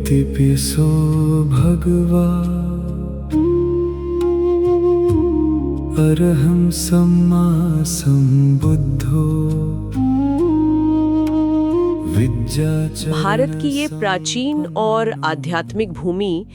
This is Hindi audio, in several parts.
इतिपिसो भगवा अरहं सम्मा सम्बुद्धो भारत की ये प्राचीन और आध्यात्मिक भूमि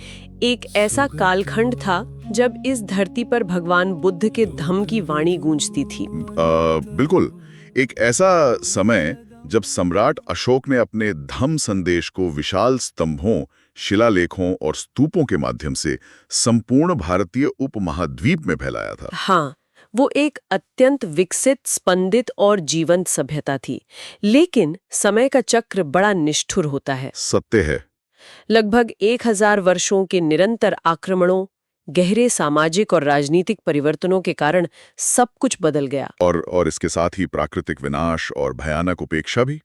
एक ऐसा कालखंड था जब इस धरती पर भगवान बुद्ध के धम्म की वाणी गूंजती थी। बिल्कुल, एक ऐसा समय जब सम्राट अशोक ने अपने धम्म संदेश को विशाल स्तंभों, शिलालेखों और स्तूपों के माध्यम से संपूर्ण भारतीय उपमहाद्वीप में फैलाया था। हाँ, वो एक अत्यंत विकसित, स्पंदित और जीवंत सभ्यता थी। लेकिन समय का चक्र बड़ा निष्ठुर होता है। सत्य है। लगभग 1000 वर्षों के निरंतर आक्रमणों, गहरे सामाजिक और राजनीतिक परिवर्तनों के कारण सब कुछ बदल गया। और इसके साथ ही प्राकृतिक विनाश और भयानक उपेक्षा भी।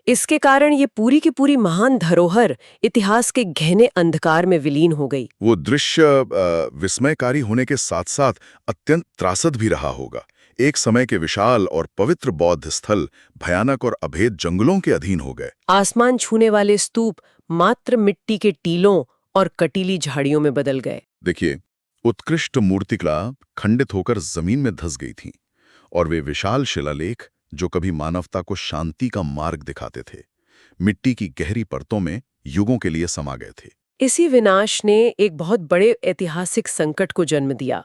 इसके कारण ये पूरी की पूरी महान धरोहर इतिहास के गहने अंधकार में विलीन हो गई। वो दृश्य विस्मयकारी होने के साथ साथ अत्यंत त्रासद भी रहा होगा। एक समय के विशाल और पवित्र बौद्ध स्थल भयानक और अभेद जंगलों के अधीन हो गए। आसमान छूने वाले स्तूप मात्र मिट्टी के टीलों और कटीली झाड़ियों में बदल गए। देखिए, उत्कृष्ट मूर्तिकला खंडित होकर जमीन में धंस गई थी, और वे विशाल शिलालेख जो कभी मानवता को शांति का मार्ग दिखाते थे, मिट्टी की गहरी परतों में युगों के लिए समा गए थे। इसी विनाश ने एक बहुत बड़े ऐतिहासिक संकट को जन्म दिया।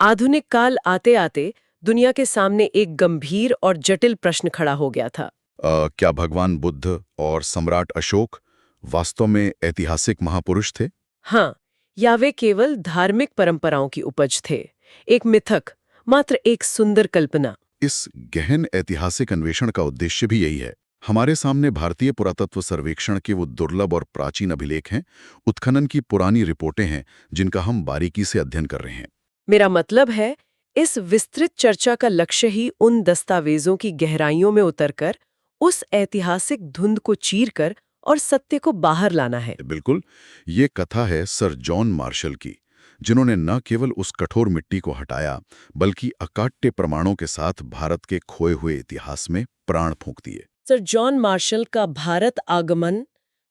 आधुनिक काल आते आते दुनिया के सामने एक गंभीर और जटिल प्रश्न खड़ा हो गया था। क्या भगवान बुद्ध और सम्राट अशोक वास्तव में ऐतिहासिक महापुरुष थे? हाँ, या वे केवल धार्मिक परंपराओं की उपज थे, एक मिथक, मात्र एक सुंदर कल्पना। इस गहन ऐतिहासिक अन्वेषण का उद्देश्य भी यही है। हमारे सामने भारतीय पुरातत्व सर्वेक्षण के वो दुर्लभ और प्राचीन अभिलेख हैं, उत्खनन की पुरानी रिपोर्टें हैं, जिनका हम बारीकी से अध्ययन कर रहे हैं। मेरा मतलब है, इस विस्तृत चर्चा का लक्ष्य ही उन दस्तावेजों की गहराइयों में उतरकर उस ऐतिहासिक धुंध को चीरकर और सत्य को बाहर लाना है। बिल्कुल, ये कथा है सर जॉन मार्शल की, जिन्होंने न केवल उस कठोर मिट्टी को हटाया, बल्कि अकाट्य प्रमाणों के साथ भारत के खोए हुए इतिहास में प्राण फूंक दिए। सर जॉन मार्शल का भारत आगमन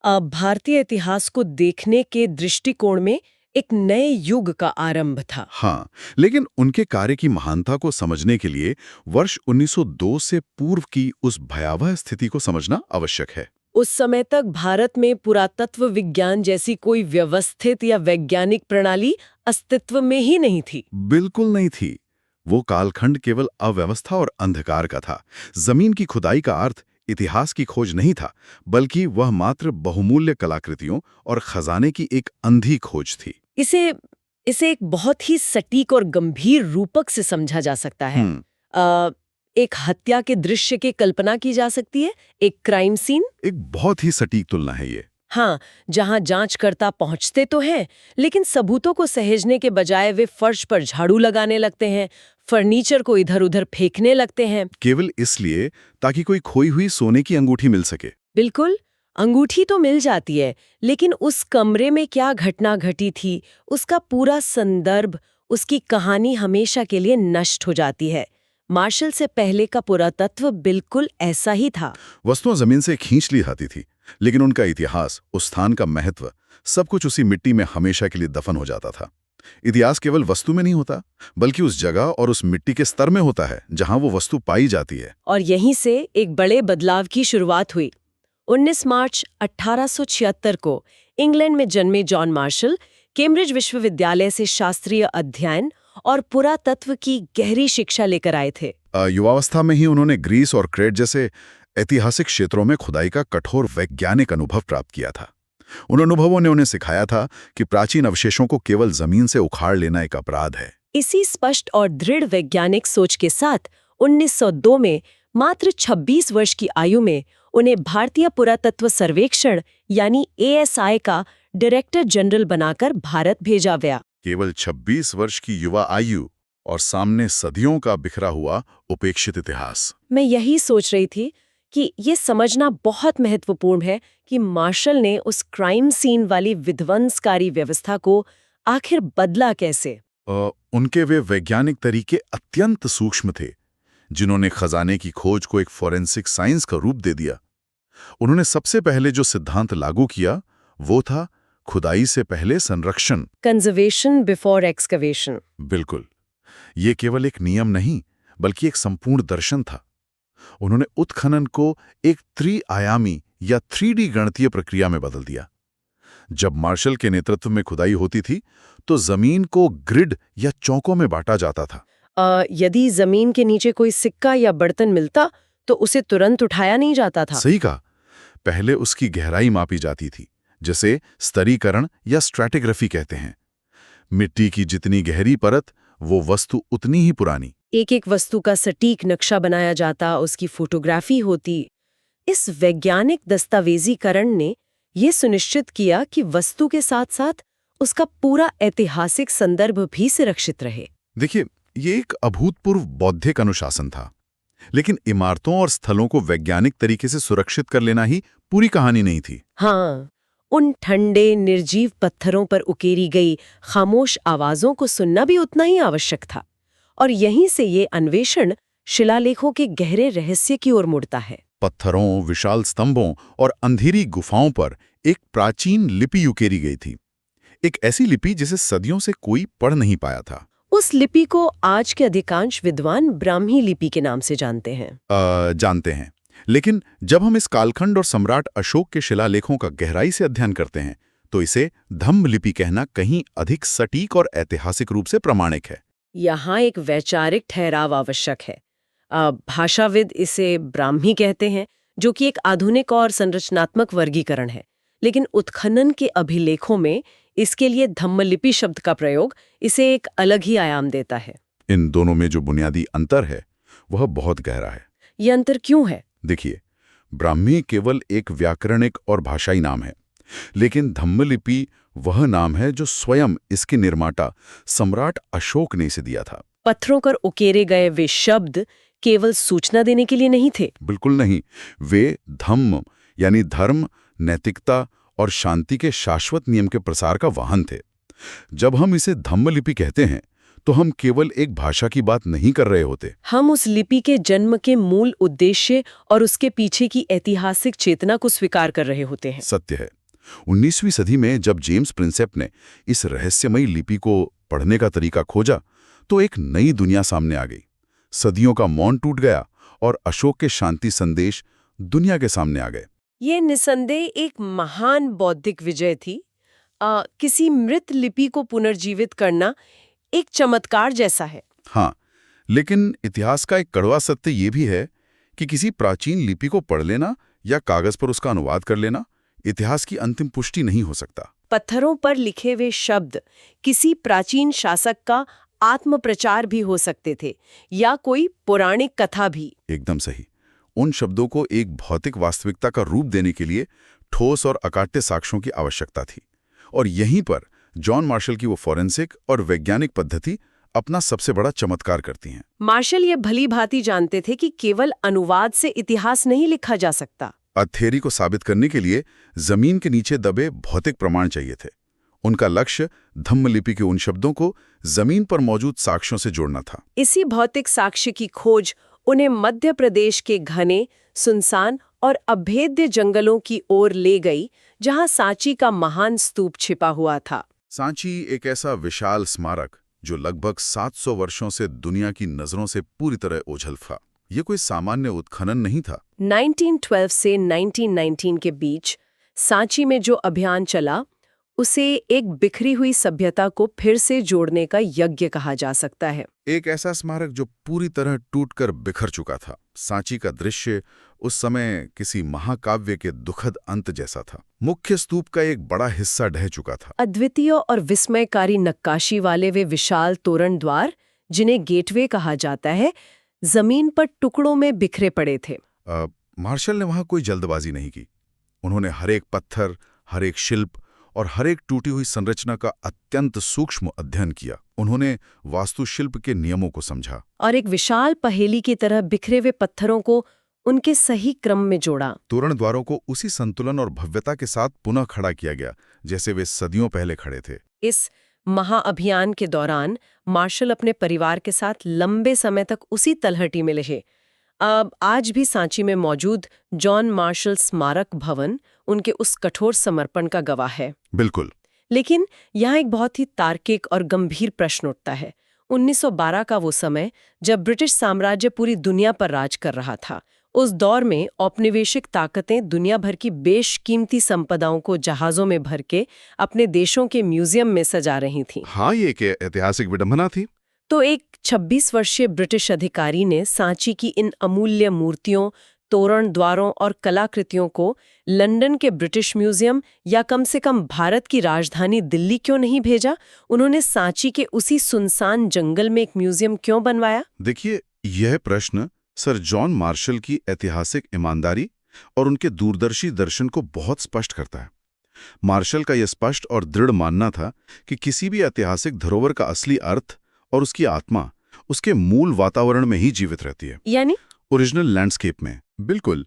भारतीय इतिहास को देखने के दृष्टिकोण में एक नए युग का आरंभ था। हाँ, लेकिन उनके कार्य की महानता को समझने के लिए वर्ष 1902 से पूर्व की उस भयावह स्थिति को समझना आवश्यक है। उस समय तक भारत में पुरातत्व विज्ञान जैसी कोई व्यवस्थित या वैज्ञानिक प्रणाली अस्तित्व में ही नहीं थी। बिल्कुल नहीं थी। वो कालखंड केवल अव्यवस्था और अंधकार का था। जमीन की खुदाई का अर्थ इतिहास की खोज नहीं था, बल्कि वह मात्र बहुमूल्य कलाकृतियों और खजाने की एक अंधी खोज थी। इसे एक बहुत ही सटीक और गंभीर रूपक से समझा जा सकता है। एक हत्या के दृश्य की कल्पना की जा सकती है, एक क्राइम सीन। एक बहुत ही सटीक तुलना है ये। हाँ, जहाँ जांचकर्ता पहुंचते तो हैं, लेकिन सबूतों को सहेजने के बजाय वे फर्श पर झाड़ू लगाने लगते हैं, फर्नीचर को इधर-उधर फेंकने लगते हैं, केवल इसलिए ताकि कोई खोई हुई सोने की अंगूठी मिल सके। बिल्कुल, अंगूठी तो मिल जाती है, लेकिन उस कमरे में क्या घटना घटी थी, उसका पूरा संदर्भ, उसकी कहानी हमेशा के लिए नष्ट हो जाती है। मार्शल से पहले का पुरातत्व बिल्कुल ऐसा ही था। वस्तुएं जमीन से खींच ली जाती थी, लेकिन उनका इतिहास, उस स्थान का महत्व, सब कुछ उसी मिट्टी में हमेशा के लिए दफन हो जाता था। इतिहास केवल वस्तु में नहीं होता, बल्कि उस जगह और उस मिट्टी के स्तर में होता है जहां वो वस्तु पाई जाती है। और यहीं से एक बड़े बदलाव की शुरुआत हुई। 19 मार्च 1876 को इंग्लैंड में जन्मे जॉन मार्शल कैम्ब्रिज विश्वविद्यालय से शास्त्रीय अध्ययन और पुरातत्व की गहरी शिक्षा लेकर आए थे। युवावस्था में ही उन्होंने ग्रीस और क्रेट जैसे ऐतिहासिक क्षेत्रों में खुदाई का कठोर वैज्ञानिक अनुभव प्राप्त किया था। उन अनुभवों ने उन्हें सिखाया था कि प्राचीन अवशेषों को केवल जमीन से उखाड़ लेना एक अपराध है। इसी स्पष्ट और दृढ़ वैज्ञानिक सोच के साथ 1902 में मात्र 26 वर्ष की आयु में उन्हें भारतीय पुरातत्व सर्वेक्षण यानी ASI का डायरेक्टर जनरल बनाकर भारत भेजा गया। केवल 26 वर्ष की युवा आयु और सामने सदियों का बिखरा हुआ उपेक्षित इतिहास। मैं यही सोच रही थी कि ये समझना बहुत महत्वपूर्ण है कि मार्शल ने उस क्राइम सीन वाली विध्वंसकारी व्यवस्था को आखिर बदला कैसे। उनके वे वैज्ञानिक तरीके अत्यंत सूक्ष्म थे, जिन्होंने खजाने की खोज को एक फॉरेंसिक साइंस का रूप दे दिया। उन्होंने सबसे पहले जो सिद्धांत लागू किया वो था खुदाई से पहले संरक्षण। Conservation before excavation. बिल्कुल। ये केवल एक नियम नहीं, बल्कि एक संपूर्ण दर्शन था। उन्होंने उत्खनन को एक त्रिआयामी या 3D गणितीय प्रक्रिया में बदल दिया। जब मार्शल के नेतृत्व में खुदाई होती थी, तो जमीन को ग्रिड या चौकों में बांटा जाता था। यदि जमीन के नीचे कोई सिक्का या बर्तन मिलता तो उसे तुरंत उठाया नहीं जाता था। सही कहा। पहले उसकी गहराई मापी जाती थी, जिसे स्तरीकरण या स्ट्रैटिग्राफी कहते हैं। मिट्टी की जितनी गहरी परत, वो वस्तु उतनी ही पुरानी। एक एक वस्तु का सटीक नक्शा बनाया जाता, उसकी फोटोग्राफी होती। इस वैज्ञानिक दस्तावेजीकरण ने ये सुनिश्चित किया कि वस्तु के साथ साथ उसका पूरा ऐतिहासिक संदर्भ भी सुरक्षित रहे। देखिए, ये एक अभूतपूर्व बौद्धिक अनुशासन था। लेकिन इमारतों और स्थलों को वैज्ञानिक तरीके से सुरक्षित कर लेना ही पूरी कहानी नहीं थी। हाँ, उन ठंडे निर्जीव पत्थरों पर उकेरी गई खामोश आवाजों को सुनना भी उतना ही आवश्यक था। और यहीं से ये अन्वेषण शिलालेखों के गहरे रहस्य की ओर मुड़ता है। पत्थरों, विशाल स्तंभों और अंधेरी गुफाओं पर एक प्राचीन लिपि उकेरी गई थी। एक ऐसी लिपि जिसे सदियों से कोई पढ़ नहीं पाया था। उस लिपि को आज के अधिकांश विद्वान ब्राह्मी लिपि के नाम से जानते हैं। लेकिन जब हम इस कालखंड और सम्राट अशोक के शिलालेखों का गहराई से अध्ययन करते हैं, तो इसे धम्म लिपि कहना कहीं अधिक सटीक और ऐतिहासिक रूप से प्रामाणिक है। यहाँ एक वैचारिक ठहराव आवश्यक है। भाषाविद इसे ब्राह्मी कहते हैं, जो कि एक आधुनिक और संरचनात्मक वर्गीकरण है। लेकिन उत्खनन के अभिलेखों में इसके लिए धम्मलिपि शब्द का प्रयोग इसे एक अलग ही आयाम देता है। इन दोनों में जो बुनियादी अंतर है, वह बहुत गहरा है। ये अंतर क्यों है? देखिए, ब्राह्मी केवल एक व्याकरणिक और भाषाई नाम है, लेकिन धम्मलिपि वह नाम है जो स्वयं इसके निर्माता सम्राट अशोक ने इसे दिया था। पत्थरों पर उकेरे गए वे शब्द केवल सूचना देने के लिए नहीं थे। बिल्कुल नहीं। वे धम्म यानी धर्म, नैतिकता और शांति के शाश्वत नियम के प्रसार का वाहन थे। जब हम इसे धम्मलिपि कहते हैं, तो हम केवल एक भाषा की बात नहीं कर रहे होते। हम उस लिपि के जन्म के मूल उद्देश्य और उसके पीछे की ऐतिहासिक चेतना को स्वीकार कर रहे होते हैं। सत्य है। 19वीं सदी में जब जेम्स प्रिंसेप ने इस रहस्यमयी लिपि को पढ़ने का तरीका खोजा, तो एक नई दुनिया सामने आ गई। सदियों का मौन टूट गया और अशोक के शांति संदेश दुनिया के सामने आ गए। ये निसंदेह एक महान बौद्धिक विजय थी। किसी मृत लिपि को पुनर्जीवित करना एक चमत्कार जैसा है। हाँ, लेकिन इतिहास का एक कड़वा सत्य ये भी है कि किसी प्राचीन लिपि को पढ़ लेना या कागज पर उसका अनुवाद कर लेना इतिहास की अंतिम पुष्टि नहीं हो सकता। पत्थरों पर लिखे हुए शब्द किसी प्राचीन शासक का आत्मप्रचार भी हो सकते थे या कोई पौराणिक कथा भी। एकदम सही। उन शब्दों को एक भौतिक वास्तविकता का रूप देने के लिए ठोस और अकाट्य साक्ष्यों की आवश्यकता थी। और यहीं पर जॉन मार्शल की वो फॉरेंसिक और वैज्ञानिक पद्धति अपना सबसे बड़ा चमत्कार करती हैं। मार्शल ये भली भांति जानते थे कि केवल अनुवाद से इतिहास नहीं लिखा जा सकता। थ्योरी को साबित करने के लिए जमीन के नीचे दबे भौतिक प्रमाण चाहिए थे। उनका लक्ष्य धम्मलिपि के उन शब्दों को जमीन पर मौजूद साक्ष्यों से जोड़ना था। इसी भौतिक साक्ष्य की खोज उन्हें मध्य प्रदेश के घने, सुनसान और अभेद्य जंगलों की ओर ले गई, जहां सांची का महान स्तूप छिपा हुआ था। सांची एक ऐसा विशाल स्मारक जो लगभग 700 वर्षों से दुनिया की नजरों से पूरी तरह ओझल था। ये कोई सामान्य उत्खनन नहीं था। 1912 से 1919 के बीच सांची में जो अभियान चला, उसे एक बिखरी हुई सभ्यता को फिर से जोड़ने का यज्ञ कहा जा सकता है। एक ऐसा स्मारक जो पूरी तरह टूटकर बिखर चुका था। सांची का दृश्य उस समय किसी महाकाव्य के दुखद अंत जैसा था। मुख्य स्तूप का एक बड़ा हिस्सा ढह चुका था। अद्वितीय और विस्मयकारी नक्काशी वाले वे विशाल तोरण द्वार, जिन्हें गेटवे कहा जाता है, जमीन पर टुकड़ों में बिखरे पड़े थे। मार्शल ने वहां कोई जल्दबाजी नहीं की। उन्होंने हर एक पत्थर, हर एक शिल्प और हर एक टूटी हुई संरचना का अत्यंत सूक्ष्म अध्ययन किया। उन्होंने वास्तुशिल्प के नियमों को समझा और एक विशाल पहेली की तरह बिखरे हुए पत्थरों को उनके सही क्रम में जोड़ा। तोरण द्वारों को उसी संतुलन और भव्यता के साथ पुनः खड़ा किया गया जैसे वे सदियों पहले खड़े थे। इस महाअभियान के दौरान मार्शल अपने परिवार के साथ लंबे समय तक उसी तलहटी में रहे। अब आज भी सांची में मौजूद जॉन मार्शल स्मारक भवन उनके उस कठोर समर्पण का गवाह है। बिल्कुल। लेकिन यहाँ एक बहुत ही तार्किक और गंभीर प्रश्न उठता है। 1912 का वो समय जब ब्रिटिश साम्राज्य पूरी दुनिया पर राज कर रहा था। उस दौर में औपनिवेशिक ताकतें दुनिया भर की बेशकीमती संपदाओं को जहाज़ों में भर के अपने देशों के म्यूजियम में सजा रही थीं। हाँ, ये एक ऐतिहासिक विडंबना थी। तो एक 26 वर्षीय ब्रिटिश अधिकारी ने सांची की इन अमूल्य मूर्तियों, तोरण द्वारों और कलाकृतियों को लंदन के ब्रिटिश म्यूजियम या कम से कम भारत की राजधानी दिल्ली क्यों नहीं भेजा? उन्होंने सांची के उसी सुनसान जंगल में एक म्यूजियम क्यों बनवाया? देखिए, यह प्रश्न सर जॉन मार्शल की ऐतिहासिक ईमानदारी और उनके दूरदर्शी दर्शन को बहुत स्पष्ट करता है। मार्शल का यह स्पष्ट और दृढ़ मानना था कि किसी भी ऐतिहासिक धरोहर का असली अर्थ और उसकी आत्मा उसके मूल वातावरण में ही जीवित रहती है, यानी ओरिजिनल लैंडस्केप में। बिल्कुल।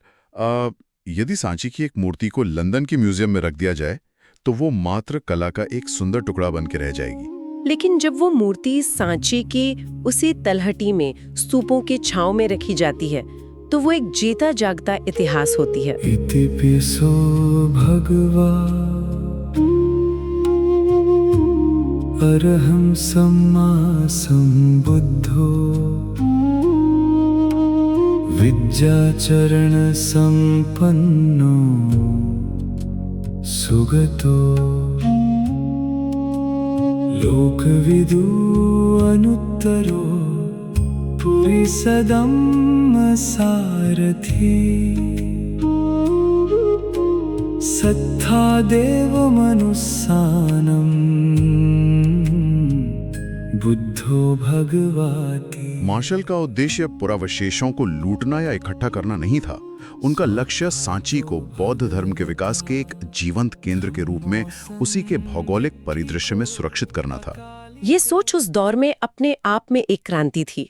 यदि सांची की एक मूर्ति को लंदन के म्यूजियम में रख दिया जाए तो वो मात्र कला का एक सुंदर टुकड़ा बन के रह जाएगी। लेकिन जब वो मूर्ति सांची की उसी तलहटी में स्तूपों के छांव में रखी जाती है तो वो एक जीता जागता इतिहास होती है। इति पिसो भगवा अरहं सम्मा सम्बुद्धो विद्याचरण संपन्नो सुगतो लोकविदु अनुत्तरो पुरीसदम्म सारथी सत्था देवमनुस्सानम् बुद्धो भगवाति। मार्शल का उद्देश्य पुरावशेषों को लूटना या इकट्ठा करना नहीं था। उनका लक्ष्य सांची को बौद्ध धर्म के विकास के एक जीवंत केंद्र के रूप में उसी के भौगोलिक परिदृश्य में सुरक्षित करना था। ये सोच उस दौर में अपने आप में एक क्रांति थी।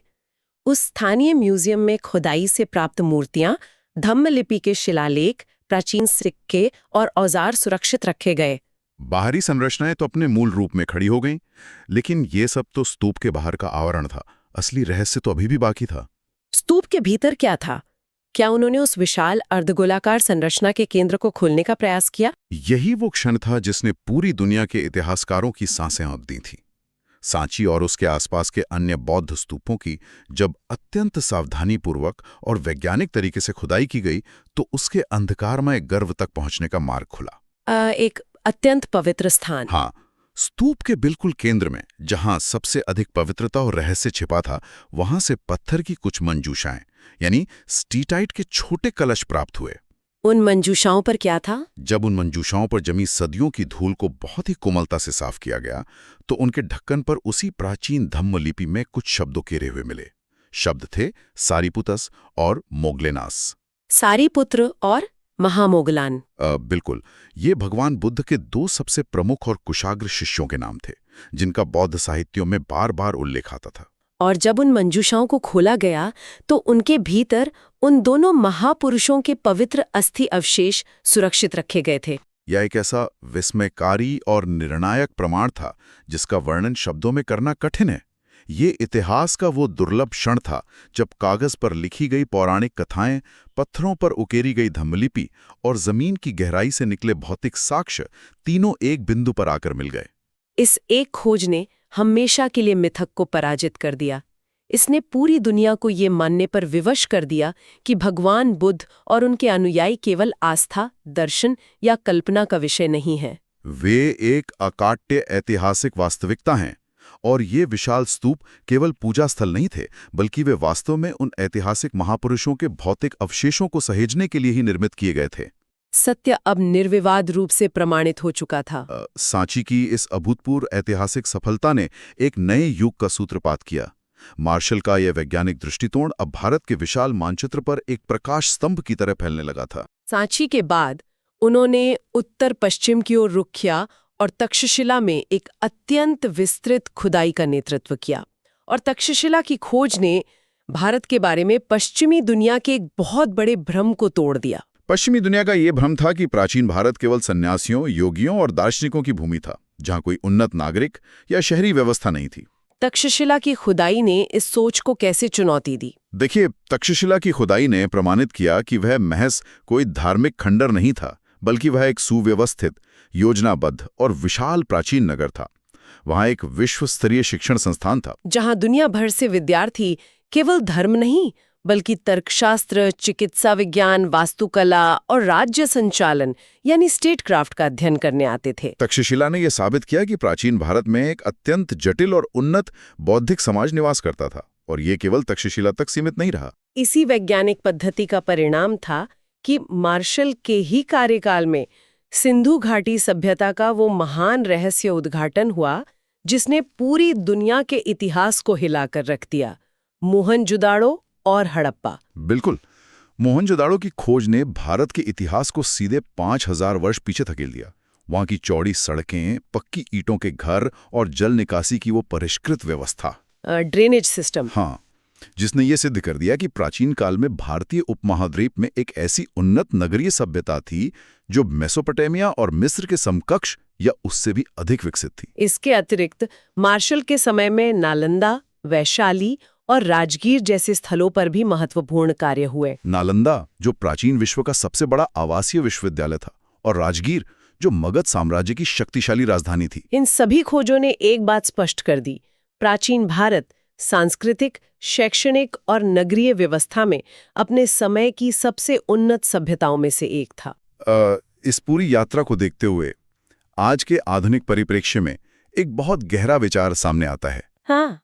उस स्थानीय म्यूजियम में खुदाई से प्राप्त मूर्तियां, धम्मलिपि के शिलालेख, प्राचीन सिक्के और औजार सुरक्षित रखे गए। बाहरी संरचनाएं तो अपने मूल रूप में खड़ी हो गईं, लेकिन ये सब तो स्तूप के बाहर का आवरण था। असली रहस्य तो अभी भी बाकी था। स्तूप के भीतर क्या था? क्या उन्होंने उस विशाल अर्धगोलाकार संरचना के केंद्र को खोलने का प्रयास किया? यही वो क्षण था जिसने पूरी दुनिया के इतिहासकारों की सांसें अब दी थीं। सांची और उसके आसपास के अन्य बौद्ध स्तूपों की जब अत्यंत सावधानीपूर्वक और वैज्ञानिक तरीके से खुदाई की गई तो उसके अंधकारमय गर्भ तक पहुंचने का मार्ग खुला। एक अत्यंत पवित्र स्थान। हाँ, स्तूप के बिल्कुल केंद्र में, जहां सबसे अधिक पवित्रता और रहस्य छिपा था, वहां से पत्थर की कुछ मंजूषाएं यानी स्टीटाइट के छोटे कलश प्राप्त हुए। उन मंजूषाओं पर क्या था? जब उन मंजूषाओं पर जमी सदियों की धूल को बहुत ही कोमलता से साफ किया गया तो उनके ढक्कन पर उसी प्राचीन धम्मलिपि में कुछ शब्दों घेरे हुए मिले। शब्द थे सारीपुतस और मोगलेनास। सारीपुत्र और महामोगलान। बिल्कुल। ये भगवान बुद्ध के दो सबसे प्रमुख और कुशाग्र शिष्यों के नाम थे, जिनका बौद्ध साहित्यों में बार बार उल्लेख आता था। और जब उन मंजूषाओं को खोला गया तो उनके भीतर उन दोनों महापुरुषों के पवित्र अस्थि अवशेष सुरक्षित रखे गए थे। यह एक ऐसा विस्मयकारी और निर्णायक प्रमाण था जिसका वर्णन शब्दों में करना कठिन है। ये इतिहास का वो दुर्लभ क्षण था जब कागज पर लिखी गई पौराणिक कथाएं, पत्थरों पर उकेरी गई धम्मलिपि और जमीन की गहराई से निकले भौतिक साक्ष्य तीनों एक बिंदु पर आकर मिल गए। इस एक खोज ने हमेशा के लिए मिथक को पराजित कर दिया। इसने पूरी दुनिया को ये मानने पर विवश कर दिया कि भगवान बुद्ध और उनके अनुयायी केवल आस्था, दर्शन या कल्पना का विषय नहीं है। वे एक अकाट्य ऐतिहासिक वास्तविकता हैं और ये विशाल स्तूप केवल पूजा स्थल नहीं थे, बल्कि वे वास्तव में उन ऐतिहासिक महापुरुषों के भौतिक अवशेषों को सहेजने के लिए ही निर्मित किए गए थे। सत्य अब निर्विवाद रूप से प्रमाणित हो चुका था। सांची की इस अभूतपूर्व ऐतिहासिक सफलता ने एक नए युग का सूत्रपात किया। मार्शल का यह वैज्ञानिक दृष्टिकोण अब भारत के विशाल मानचित्र पर एक प्रकाश स्तंभ की तरह फैलने लगा था। सांची के बाद उन्होंने उत्तर पश्चिम की ओर रुख किया और तक्षशिला में एक अत्यंत विस्तृत खुदाई का नेतृत्व किया। और तक्षशिला की खोज ने भारत के बारे में पश्चिमी दुनिया के एक बहुत बड़े भ्रम को तोड़ दिया। पश्चिमी दुनिया का ये भ्रम था कि प्राचीन भारत केवल सन्यासियों, योगियों और दार्शनिकों की भूमि था, जहां कोई उन्नत नागरिक या शहरी व्यवस्था नहीं थी। तक्षशिला की खुदाई ने इस सोच को कैसे चुनौती दी? देखिए, तक्षशिला की खुदाई ने प्रमाणित किया कि वह महज कोई धार्मिक खंडर नहीं था, बल्कि वह एक सुव्यवस्थित, योजनाबद्ध और विशाल प्राचीन नगर था। वहाँ एक विश्व स्तरीय शिक्षण संस्थान था। जहां दुनिया भर से विद्यार्थी केवल धर्म नहीं बल्कि तर्कशास्त्र, चिकित्सा विज्ञान, वास्तुकला और राज्य संचालन यानी स्टेट क्राफ्ट का अध्ययन करने आते थे। तक्षशिला ने यह साबित किया कि प्राचीन भारत में एक अत्यंत जटिल और उन्नत बौद्धिक समाज निवास करता था, और ये केवल तक्षशिला तक सीमित नहीं रहा। इसी वैज्ञानिक पद्धति का परिणाम था कि मार्शल के ही कार्यकाल में सिंधु घाटी सभ्यता का वो महान रहस्य उद्घाटन हुआ जिसने पूरी दुनिया के इतिहास को हिलाकर रख दिया, मोहनजोदाड़ो और हड़प्पा। बिल्कुल, मोहनजोदाड़ो की खोज ने भारत के इतिहास को सीधे 5000 वर्ष पीछे धकेल दिया। वहां की चौड़ी सड़कें, पक्की ईंटों के घर और जल निकासी की वो परिष्कृत व्यवस्था, ड्रेनेज सिस्टम, हाँ, जिसने ये सिद्ध कर दिया कि प्राचीन काल में भारतीय उपमहाद्वीप में एक ऐसी उन्नत नगरीय सभ्यता थी जो मेसोपोटामिया और मिस्र के समकक्ष या उससे भी अधिक विकसित थी। इसके अतिरिक्त मार्शल के समय में नालंदा, वैशाली और राजगीर जैसे स्थलों पर भी महत्वपूर्ण कार्य हुए। नालंदा, जो प्राचीन विश्व का सबसे बड़ा आवासीय विश्वविद्यालय था, और राजगीर, जो मगध साम्राज्य की शक्तिशाली राजधानी थी। इन सभी खोजों ने एक बात स्पष्ट कर दी, प्राचीन भारत सांस्कृतिक, शैक्षणिक और नगरीय व्यवस्था में अपने समय की सबसे उन्नत सभ्यताओं में से एक था। इस पूरी यात्रा को देखते हुए आज के आधुनिक परिप्रेक्ष्य में एक बहुत गहरा विचार सामने आता है। हाँ,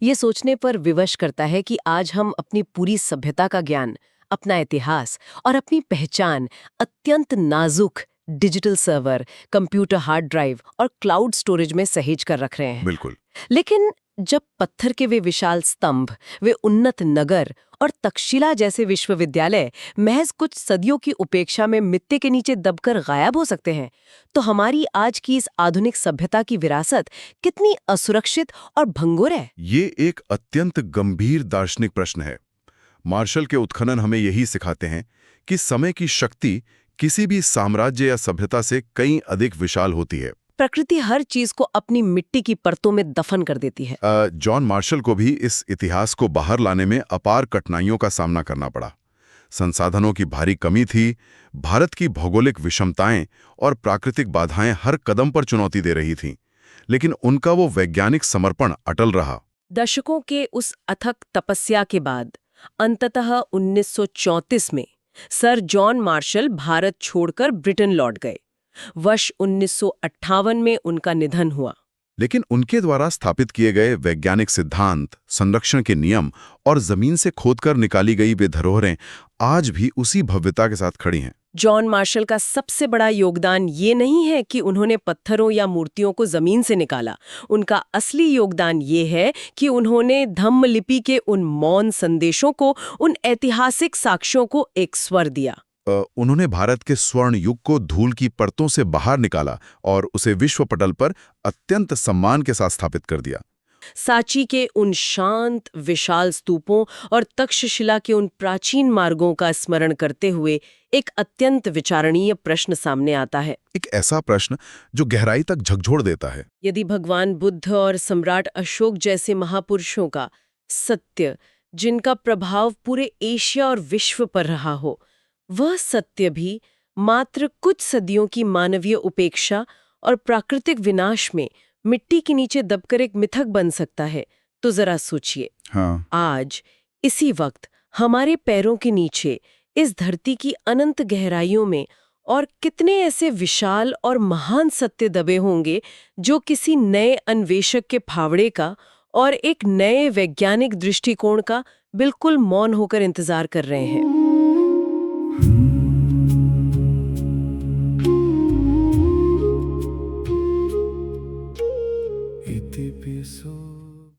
ये सोचने पर विवश करता है कि आज हम अपनी पूरी सभ्यता का ज्ञान, अपना इतिहास और अपनी पहचान अत्यंत नाजुक digital server, computer hard drive और क्लाउड स्टोरेज में सहेज कर रख रहे हैं। बिल्कुल। लेकिन जब पत्थर के वे विशाल स्तंभ, वे उन्नत नगर और तक्षशिला जैसे विश्वविद्यालय महज कुछ सदियों की उपेक्षा में मिट्टी के नीचे दबकर गायब हो सकते हैं, तो हमारी आज की इस आधुनिक सभ्यता की विरासत कितनी असुरक्षित और भंगुर है। ये एक अत्यंत गंभीर दार्शनिक प्रश्न है। मार्शल के उत्खनन हमें यही सिखाते हैं कि समय की शक्ति किसी भी साम्राज्य या सभ्यता से कहीं अधिक विशाल होती है। प्रकृति हर चीज को अपनी मिट्टी की परतों में दफन कर देती है। जॉन मार्शल को भी इस इतिहास को बाहर लाने में अपार कठिनाइयों का सामना करना पड़ा। संसाधनों की भारी कमी थी, भारत की भौगोलिक विषमताएं और प्राकृतिक बाधाएं हर कदम पर चुनौती दे रही थीं, लेकिन उनका वो वैज्ञानिक समर्पण अटल रहा। दशकों के उस अथक तपस्या के बाद अंततः 1934 में सर जॉन मार्शल भारत छोड़कर ब्रिटेन लौट गए। वर्ष 1958 में उनका निधन हुआ। लेकिन उनके द्वारा स्थापित किए गए वैज्ञानिक सिद्धांत, संरक्षण के नियम और जमीन से खोदकर निकाली गई वे धरोहरें आज भी उसी भव्यता के साथ खड़ी हैं। जॉन मार्शल का सबसे बड़ा योगदान ये नहीं है कि उन्होंने पत्थरों या मूर्तियों को जमीन से निकाला। उनका असली योगदान ये है कि उन्होंने धम्म लिपि के उन मौन संदेशों को, उन ऐतिहासिक साक्ष्यों को एक स्वर दिया। उन्होंने भारत के स्वर्ण युग को धूल की परतों से बाहर निकाला और उसे विश्व पटल पर अत्यंत सम्मान के साथ स्थापित कर दिया। सांची के उन शांत विशाल स्तूपों और तक्षशिला के उन प्राचीन मार्गों का स्मरण करते हुए एक अत्यंत विचारणीय प्रश्न सामने आता है। एक ऐसा प्रश्न जो गहराई तक झकझोर देता है। यदि भगवान बुद्ध और सम्राट अशोक जैसे महापुरुषों का सत्य, जिनका प्रभाव पूरे एशिया और विश्व पर रहा हो, वह सत्य भी मात्र कुछ सदियों की मानवीय उपेक्षा और प्राकृतिक विनाश में मिट्टी के नीचे दबकर एक मिथक बन सकता है, तो जरा सोचिए। हाँ। आज इसी वक्त हमारे पैरों के नीचे इस धरती की अनंत गहराइयों में और कितने ऐसे विशाल और महान सत्य दबे होंगे जो किसी नए अन्वेषक के फावड़े का और एक नए वैज्ञानिक दृष्टिकोण का बिल्कुल मौन होकर इंतजार कर रहे हैं।